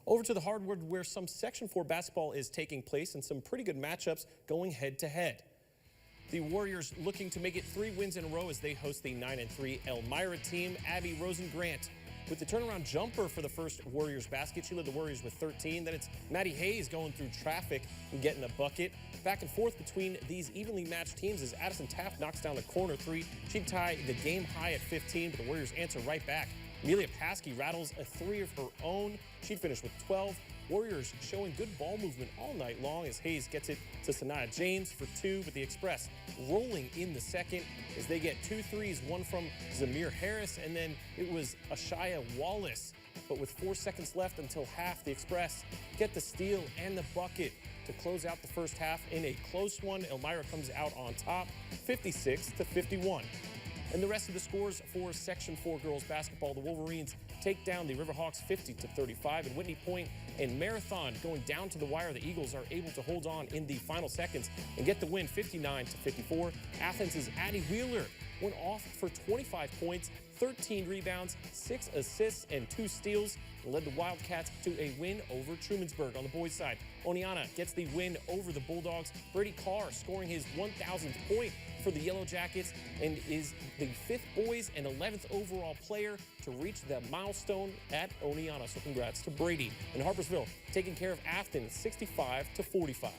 Over to the hardwood where some Section 4 basketball is taking place and some pretty good matchups going head-to-head. The Warriors looking to make it 3 wins in a row as they host the 9-3 Elmira team, Abby Rosengrant. With the turnaround jumper for the first Warriors basket, she led the Warriors with 13. Then it's Maddie Hayes going through traffic and getting a bucket. Back and forth between these evenly matched teams as Addison Taft knocks down a corner 3. She'd tie the game high at 15, but the Warriors answer right back. Amelia Paskey rattles a 3 of her own. She'd finish with 12. Warriors showing good ball movement all night long as Hayes gets it to Sanaya James for 2, but the Express rolling in the second as they get 2 threes, one from Zamir Harris, and then it was Ashaya Wallace. But with 4 seconds left until half, the Express get the steal and the bucket to close out the first half in a close one. Elmira comes out on top, 56-51. And the rest of the scores for Section 4 girls basketball, the Wolverines take down the Riverhawks 50-35, and Whitney Point and Marathon going down to the wire. The Eagles are able to hold on in the final seconds and get the win 59-54. Athens' Addie Wheeler went off for 25 points, 13 rebounds, 6 assists, and 2 steals, and led the Wildcats to a win over Trumansburg. On the boys' side, Oneonta gets the win over the Bulldogs. Brady Carr scoring his 1,000th point for the Yellow Jackets and is the 5th boys and 11th overall player to reach that milestone at Oneonta. So congrats to Brady. And Harpersville taking care of Afton 65-45.